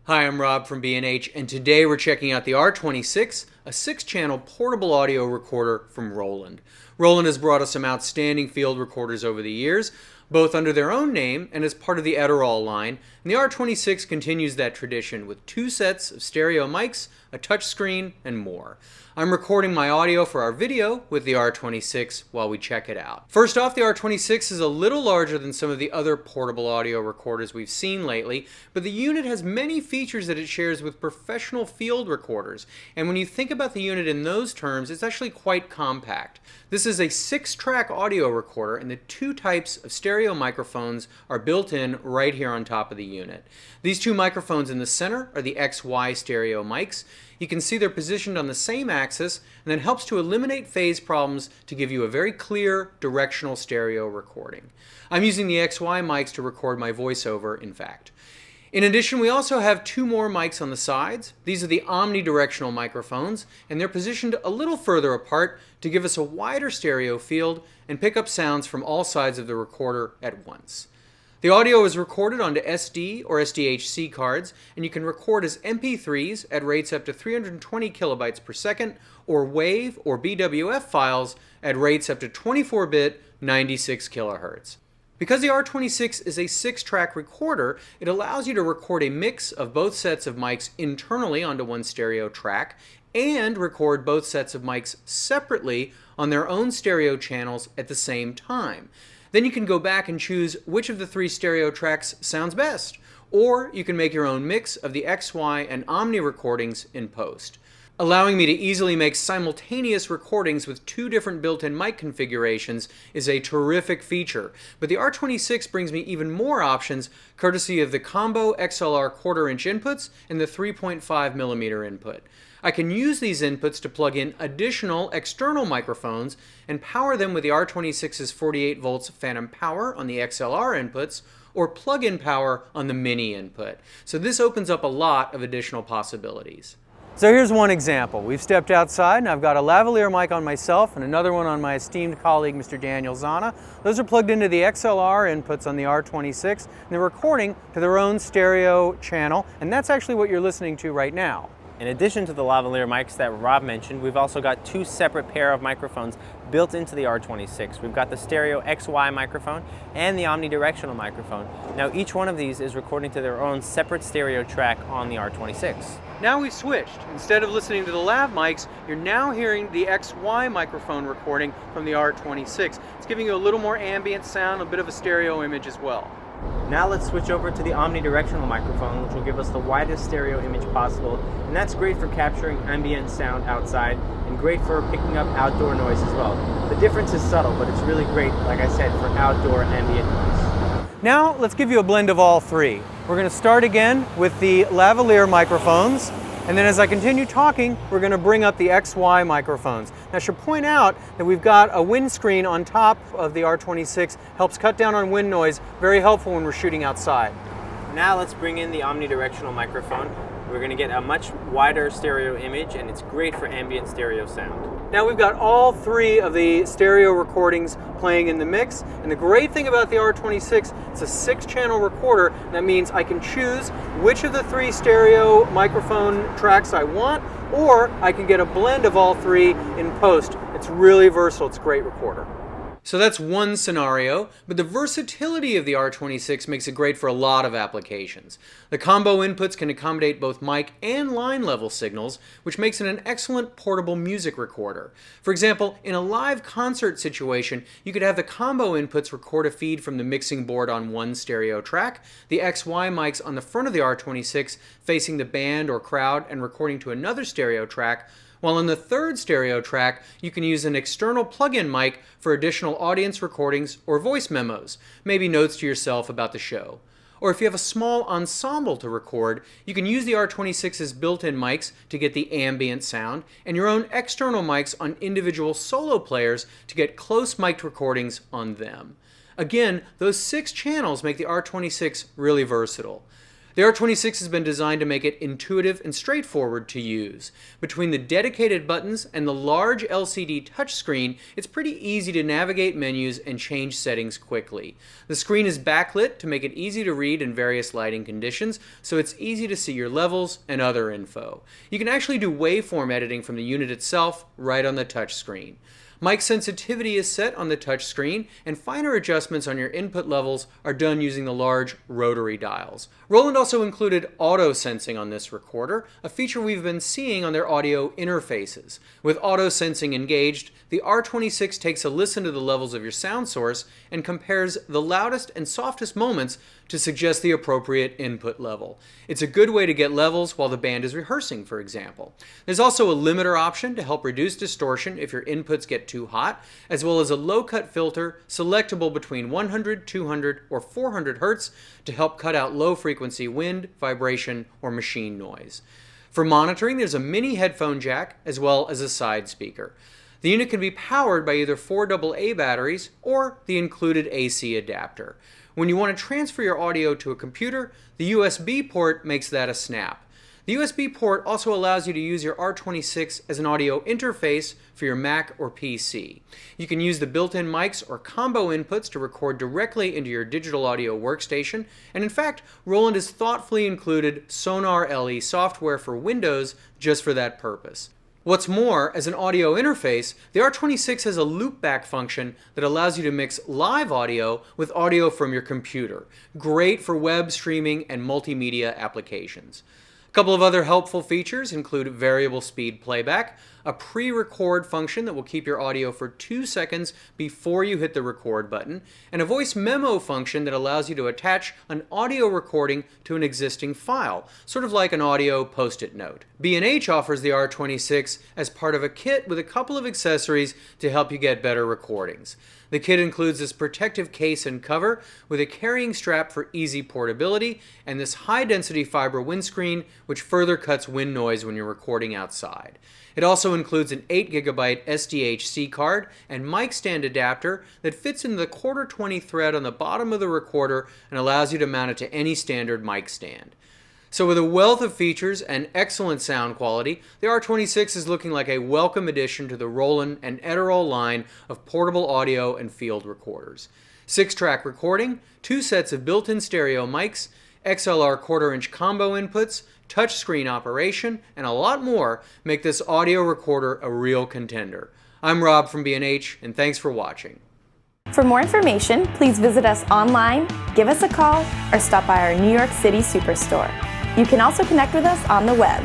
Hi, I'm Rob from B&H, and today we're checking out the R-26, a 6-channel portable audio recorder from Roland. Roland has brought us some outstanding field recorders over the years, both under their own name and as part of the Adderall line, and the R-26 continues that tradition with 2 sets of stereo mics, a touchscreen, and more. I'm recording my audio for our video with the R-26 while we check it out. First off, the R-26 is a little larger than some of the other portable audio recorders we've seen lately, but the unit has many features that it shares with professional field recorders, and when you think about the unit in those terms, it's actually quite compact. This is a 6-track audio recorder, and the 2 types of stereo microphones are built in right here on top of the unit. These 2 microphones in the center are the XY stereo mics. You can see they're positioned on the same axis, and that helps to eliminate phase problems to give you a very clear directional stereo recording. I'm using the XY mics to record my voiceover, in fact. In addition, we also have 2 more mics on the sides. These are the omnidirectional microphones, and they're positioned a little further apart to give us a wider stereo field and pick up sounds from all sides of the recorder at once. The audio is recorded onto SD or SDHC cards, and you can record as MP3s at rates up to 320 kilobytes per second, or WAV or BWF files at rates up to 24-bit 96 kilohertz. Because the R-26 is a 6-track recorder, it allows you to record a mix of both sets of mics internally onto one stereo track and record both sets of mics separately on their own stereo channels at the same time. Then you can go back and choose which of the 3 stereo tracks sounds best, or you can make your own mix of the XY and Omni recordings in post. Allowing me to easily make simultaneous recordings with 2 different built-in mic configurations is a terrific feature, but the R-26 brings me even more options courtesy of the combo XLR 1/4-inch inputs and the 3.5mm input. I can use these inputs to plug in additional external microphones and power them with the R-26's 48 volts phantom power on the XLR inputs or plug-in power on the mini input. So this opens up a lot of additional possibilities. So here's one example. We've stepped outside and I've got a lavalier mic on myself and another one on my esteemed colleague, Mr. Daniel Zana. Those are plugged into the XLR inputs on the R-26 and they're recording to their own stereo channel, and that's actually what you're listening to right now. In addition to the lavalier mics that Rob mentioned, we've also got 2 separate pair of microphones built into the R-26. We've got the stereo XY microphone and the omnidirectional microphone. Now each one of these is recording to their own separate stereo track on the R-26. Now we've switched. Instead of listening to the lav mics, you're now hearing the XY microphone recording from the R-26. It's giving you a little more ambient sound, a bit of a stereo image as well. Now let's switch over to the omnidirectional microphone, which will give us the widest stereo image possible, and that's great for capturing ambient sound outside and great for picking up outdoor noise as well. The difference is subtle, but it's really great, like I said, for outdoor ambient noise. Now let's give you a blend of all 3. We're going to start again with the lavalier microphones, and then as I continue talking, we're going to bring up the XY microphones. Now I should point out that we've got a windscreen on top of the R-26, helps cut down on wind noise, very helpful when we're shooting outside. Now let's bring in the omnidirectional microphone. We're going to get a much wider stereo image, and it's great for ambient stereo sound. Now we've got all 3 of the stereo recordings playing in the mix, and the great thing about the R-26, it's a 6-channel recorder. That means I can choose which of the 3 stereo microphone tracks I want, or I can get a blend of all 3 in post. It's really versatile, it's a great recorder. So that's one scenario, but the versatility of the R-26 makes it great for a lot of applications. The combo inputs can accommodate both mic and line level signals, which makes it an excellent portable music recorder. For example, in a live concert situation, you could have the combo inputs record a feed from the mixing board on one stereo track, the XY mics on the front of the R-26 facing the band or crowd and recording to another stereo track, while on the 3rd stereo track, you can use an external plug-in mic for additional audience recordings or voice memos, maybe notes to yourself about the show. Or if you have a small ensemble to record, you can use the R-26's built-in mics to get the ambient sound, and your own external mics on individual solo players to get close mic'd recordings on them. Again, those 6 channels make the R-26 really versatile. The R-26 has been designed to make it intuitive and straightforward to use. Between the dedicated buttons and the large LCD touchscreen, it's pretty easy to navigate menus and change settings quickly. The screen is backlit to make it easy to read in various lighting conditions, so it's easy to see your levels and other info. You can actually do waveform editing from the unit itself right on the touchscreen. Mic sensitivity is set on the touch screen, and finer adjustments on your input levels are done using the large rotary dials. Roland also included auto sensing on this recorder, a feature we've been seeing on their audio interfaces. With auto sensing engaged, the R-26 takes a listen to the levels of your sound source and compares the loudest and softest moments to suggest the appropriate input level. It's a good way to get levels while the band is rehearsing, for example. There's also a limiter option to help reduce distortion if your inputs get too hot, as well as a low-cut filter selectable between 100, 200, or 400 Hz to help cut out low-frequency wind, vibration, or machine noise. For monitoring, there's a mini headphone jack as well as a side speaker. The unit can be powered by either 4 AA batteries or the included AC adapter. When you want to transfer your audio to a computer, the USB port makes that a snap. The USB port also allows you to use your R-26 as an audio interface for your Mac or PC. You can use the built-in mics or combo inputs to record directly into your digital audio workstation, and in fact, Roland has thoughtfully included Sonar LE software for Windows just for that purpose. What's more, as an audio interface, the R-26 has a Loopback function that allows you to mix live audio with audio from your computer. Great for web streaming and multimedia applications. A couple of other helpful features include variable speed playback, a pre-record function that will keep your audio for 2 seconds before you hit the record button, and a voice memo function that allows you to attach an audio recording to an existing file, sort of like an audio post-it note. B&H offers the R-26 as part of a kit with a couple of accessories to help you get better recordings. The kit includes this protective case and cover with a carrying strap for easy portability and this high-density fiber windscreen which further cuts wind noise when you're recording outside. It also includes an 8 GB SDHC card and mic stand adapter that fits into the 1/4-20 thread on the bottom of the recorder and allows you to mount it to any standard mic stand. So with a wealth of features and excellent sound quality, the R-26 is looking like a welcome addition to the Roland and Edirol line of portable audio and field recorders. 6-track recording, 2 sets of built-in stereo mics, XLR 1/4-inch combo inputs, touchscreen operation, and a lot more make this audio recorder a real contender. I'm Rob from B&H, and thanks for watching. For more information, please visit us online, give us a call, or stop by our New York City Superstore. You can also connect with us on the web.